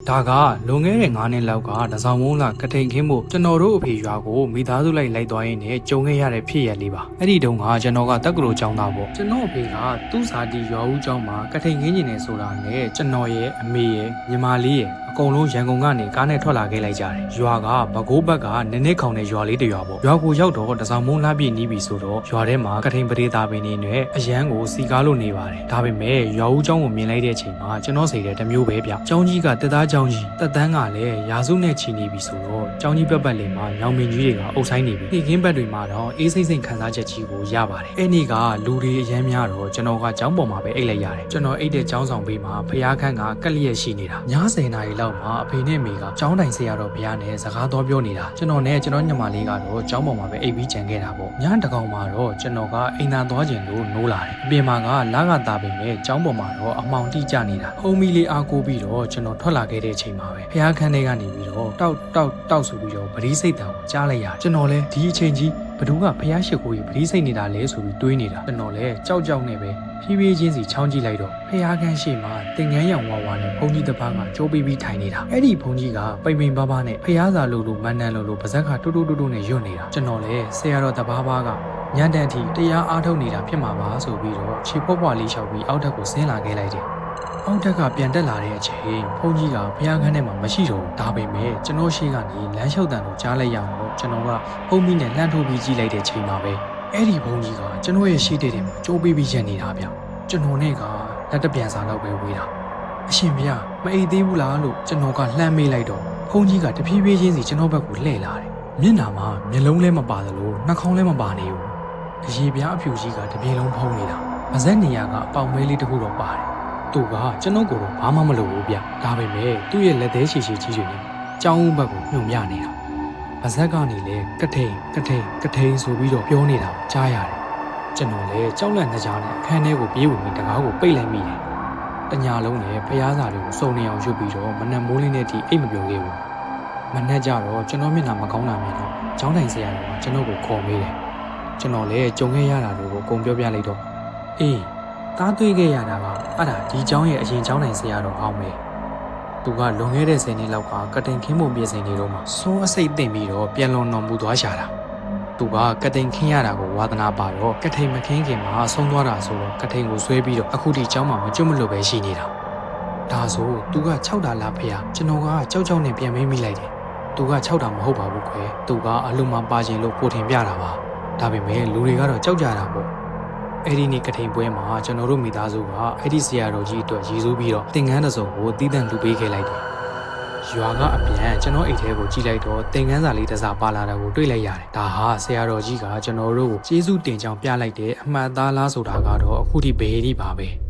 ဒါကလွန်ခဲ့တဲ့9နှစ်လောက်ကတစောင်းမုန်းလာကထိန်ခင်းမှုကျွန်တော်တို့အဖေရွာကိုမိသားစုလိုက်သွားရင်းနဲ့ကြုံခဲ့ရတဲ့ဖြစ်ရလေးပါအဲ့ဒီတုန်းကကျွန်တော်ကတက္ကသိုလ်ကျောင်းသားပေါ့ကျွန်တော်အဖေကသူ့ဇာတိရွာဦးကျောင်းမှာကထိန်ခင်းကျင်နေဆိုတာနဲ့ကျွန်တော်ရဲ့အမေရဲ့ညီမလေးရဲ့အကုန်လုံးရန်ကုန်ကနေကားနဲ့ထွက်လာခဲ့လိုက်ကြတယ်ရွာကဘကိုးဘက်ကနည်းနည်းခေါင်တဲ့ရွာလေးတစ်ရွာပေါ့ရွာကိုရောက်တော့တစောင်းမုန်းလာပြည့်နီးပြီဆိုတော့ရွာထဲမှာကထိန်ပရိသတ်ပင်နေနဲ့အရန်ကိုစီကားလို့နေပါတယ်ဒါပေမဲ့ရွာဦးကျောင်းကိုမြင်လိုက်တဲ့အချိန်မှာကျွန်တော်စိတ်ထဲတစ်မျိုးပဲဗျကျောင်းကြီးကတက်သားကျောင်းကြီးတက်တန်းကလည်းရာစုနဲ့ချီနေပြီဆိုတော့ကျောင်းကြီးပတ်လေးမှာညောင်မင်းကြီးတွေကအုပ်ဆိုင်နေပြီဒီကင်းဘက်တွေမှာတော့အေးစိမ့်စိမ့်ခန်းစားချက်ကြီးကိုရပါတယ်အဲ့ဒီကလူတွေအရမ်းများတော့ကျွန်တော်ကကျောင်းပေါ်မှာပဲအိတ်လိုက်ရတယ်ကျွန်တော်အိတ်တဲ့ကျောင်းဆောင်ဘေးမှာဖျားခန်းကကက်လျက်ရှိနေတာည10နာရီလောက်မှာအဖေနဲ့မေကကျောင်းတိုင်ဆရာတော်ဘုရားနဲ့စကားတော်ပြောနေတာကျွန်တော်နဲ့ကျွန်တော်ညီမလေးကတော့ကျောင်းပေါ်မှာပဲအိတ်ပြီးကြံခဲ့တာပေါ့ညတကောင်မှာတော့ကျွန်တော်ကအိမ်သာသွားခြင်းလို့နိုးလာတယ်အပြင်မှာကလာကတာပေမဲ့ကျောင်းပေါ်မှာတော့အမောင်တိကျနေတာဟုံးမီလေးအားကိုးပြီးတော့ကျွန်တော်ထွက်လာခဲ့တဲ့အချိန်မှာပဲဖျားခန်းထဲကနေပြီးတော့တောက်ဆိုပြီးတော့ပရိစိတ်တံကိုကြားလိုက်ရကျွန်တော်လဲဒီအချိန်ကြီးဘသူကဖျားရှိခိုးကြီးပရိစိတ်နေတာလဲဆိုပြီးတွေးနေတာကျွန်တော်လဲကြောက်နဲ့ပဲဖြည်းဖြည်းချင်းစီချောင်းကြည့်လိုက်တော့ဖျားခန်းရှိမှတင်ငန်းရောင်ဝါနဲ့ဘုံကြီးတစ်ပါးကကြိုးပြီးထိုင်နေတာအဲ့ဒီဘုံကြီးကပိန်ပါးနဲ့ဖျားစာလိုမန်းနန်းလိုပါဇက်ကတူနဲ့ရွတ်နေတာကျွန်တော်လဲဆရာတော်တပါးကညံတန်ထီတရားအားထုတ်နေတာဖြစ်မှာပါဆိုပြီးတော့ခြေဖွက်ဖွာလေးလျှောက်ပြီးအောက်ထပ်ကိုဆင်းလာခဲ့လိုက်တယ်အောက်ထက်ကပြန်တက်လာတဲ့အချိန်ဘုန်းကြီးကဘုရားခန်းထဲမှာမရှိတော့ဘူးဒါပေမဲ့ကျွန်တော်ရှေ့ကနေလမ်းလျှောက်တန်ကိုကြားလိုက်ရအောင်ကျွန်တော်ကဘုန်းကြီးနဲ့လှမ်းထိုးပြီးကြည့်လိုက်တဲ့ချိန်မှာပဲအဲ့ဒီဘုန်းကြီးကကျွန်တော်ရဲ့ရှေ့တဲ့မှာကြိုးပြီးရက်နေတာဗျကျွန်တော်နဲ့ကလက်တပြန်စာတော့ပဲဝေးတာအရှင်ဘုရားမအိပ်သေးဘူးလားလို့ကျွန်တော်ကလှမ်းမေးလိုက်တော့ဘုန်းကြီးကတဖြည်းဖြည်းချင်းစီကျွန်တော်ဘက်ကိုလှည့်လာတယ်မျက်နှာမှာမျက်လုံးလည်းမပါသလိုနှာခေါင်းလည်းမပါနေဘူးအရေပြားအဖြူကြီးကတပြေလုံးဖုံးနေတာပါဇက်နေရကအပေါင်မဲလေးတစ်ခုတော့ပါတယ်သူကကျွန်တော်ကိုတော့ဘာမှမလုပ်ဘူးဗျဒါပေမဲ့သူ့ရဲ့လက်သေးရှည်ကြီးတွေနဲ့ကြောင်းဦးဘက်ကိုညှို့မြနေတာပါဇက်ကနေလေကထိန်ဆိုပြီးတော့ပြောနေတာကြားရတယ်ကျွန်တော်လည်းကြောက်လန့်နေကြတဲ့အခန်းထဲကိုပြေးဝင်ပြီးတကားကိုပိတ်လိုက်မိတယ်တညာလုံးနဲ့ဖျားစာတွေကိုစုံနေအောင်ရွတ်ပြီးတော့မနက်မိုးလင်းတဲ့ထိအိတ်မပြောခဲ့ဘူးမနက်ကျတော့ကျွန်တော်မျက်နှာမကောင်းတာမြင်တော့ကျောင်းတိုင်ဆရာတော်ကကျွန်တော်ကိုခေါ်မေးတယ်ကျွန်တော်လည်းကြုံခဲ့ရတာတွေကိုအကုန်ပြောပြလိုက်တော့အေးတားတွေ့ခဲ့ရတာကအဲ့ဒါဒီเจ้าရဲ့အရင်เจ้าနိုင်ဆရာတော်ဟောင်းပဲသူကလွန်ခဲ့တဲ့10နှစ်လောက်ကကတိန်ခင်းပုံပြင်ဆင်နေတော့မှစိုးအစိတ်တင်ပြီးတော့ပြန်လွန်တော်မူသွားရှာတာသူကကတိန်ခင်းရတာကိုဝါသနာပါတော့ကထိန်မခင်းခင်မှာဆုံးသွားတာဆိုတော့ကထိန်ကိုဆွဲပြီးတော့အခုဒီเจ้าမှာမကျွတ်မလွတ်ပဲရှိနေတာဒါဆိုသူက6တာလားဖေ။ကျွန်တော်ကကြောက်နဲ့ပြန်မေးမိလိုက်တယ်သူက6တာမဟုတ်ပါဘူးခွဲသူကအလုံးမပါခြင်းလို့ပိုထင်ပြတာပါဒါပေမဲ့လူတွေကတော့ကြောက်ကြတာပေါ့အဲ့ဒီနေ့ကထိန်ပွဲမှာကျွန်တော်တို့မိသားစုကအဲ့ဒီဆရာတော်ကြီးအတွက်ရည်စူးပြီးတော့သင်္ကန်းတစ်စုံကိုတီးတန့်လူပေးခဲ့လိုက်တယ်။ရွာကအပြန်ကျွန်တော်အိတ်ထဲကိုကြည့်လိုက်တော့သင်္ကန်းစာလေးတစ်စားပါလာတာကိုတွေ့လိုက်ရတယ်။ဒါဟာဆရာတော်ကြီးကကျွန်တော်တို့ကိုကျေးဇူးတင်ကြောင်းပြလိုက်တဲ့အမှတ်သားလားဆိုတာကတော့အခုထိဘယ်ဒီပါပဲ။